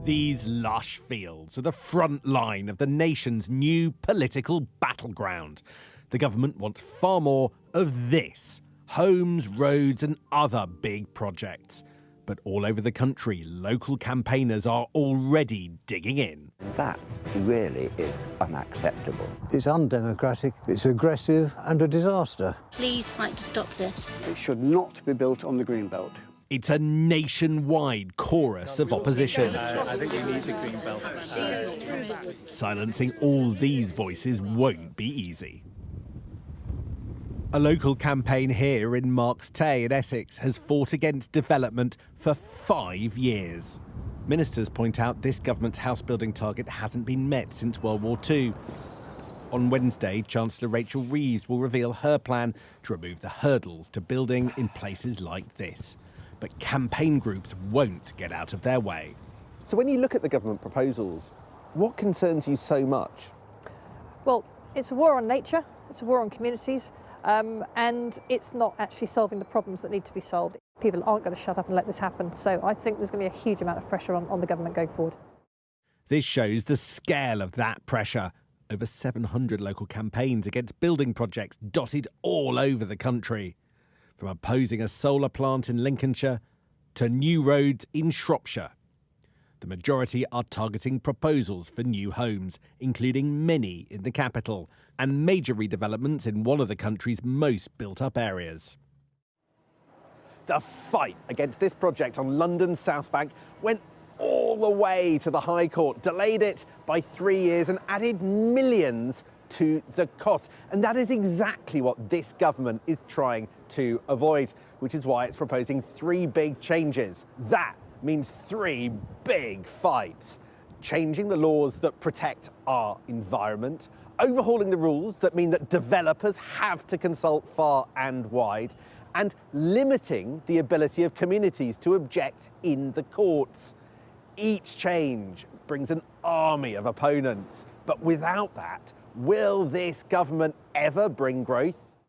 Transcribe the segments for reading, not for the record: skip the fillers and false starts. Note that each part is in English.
These lush fields are the front line of the nation's new political battleground. The government wants far more of this: homes, roads and other big projects. But all over the country, local campaigners are already digging in. That really is unacceptable. It's undemocratic, it's aggressive and a disaster. Please fight to stop this. It should not be built on the Greenbelt. It's a nationwide chorus of opposition. I think we need the Greenbelt. Silencing all these voices won't be easy. A local campaign here in Marks Tay in Essex has fought against development for 5 years. Ministers point out this government's house building target hasn't been met since World War II. On Wednesday, Chancellor Rachel Reeves will reveal her plan to remove the hurdles to building in places like this. But campaign groups won't get out of their way. So when you look at the government proposals, what concerns you so much? Well, it's a war on nature, it's a war on communities, and it's not actually solving the problems that need to be solved. People aren't going to shut up and let this happen, so I think there's going to be a huge amount of pressure on the government going forward. This shows the scale of that pressure. Over 700 local campaigns against building projects dotted all over the country. From opposing a solar plant in Lincolnshire to new roads in Shropshire. The majority are targeting proposals for new homes, including many in the capital, and major redevelopments in one of the country's most built-up areas. The fight against this project on London's South Bank went all the way to the High Court, delayed it by 3 years and added millions to the cost. And that is exactly what this government is trying to avoid, which is why it's proposing 3 big changes. That means 3 big fights: changing the laws that protect our environment, overhauling the rules that mean that developers have to consult far and wide, and limiting the ability of communities to object in the courts. Each change brings an army of opponents, but without that, will this government ever bring growth?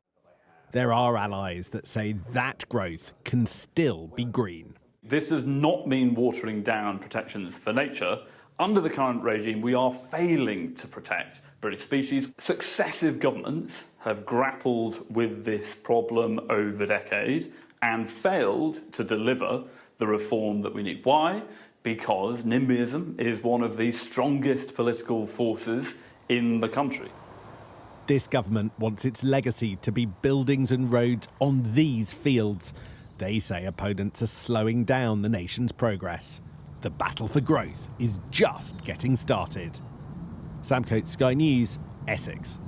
There are allies that say that growth can still be green. This does not mean watering down protections for nature. Under the current regime, we are failing to protect British species. Successive governments have grappled with this problem over decades and failed to deliver the reform that we need. Why? Because NIMBYism is one of the strongest political forces in the country. This government wants its legacy to be buildings and roads on these fields. They say opponents are slowing down the nation's progress. The battle for growth is just getting started. Sam Coates, Sky News, Essex.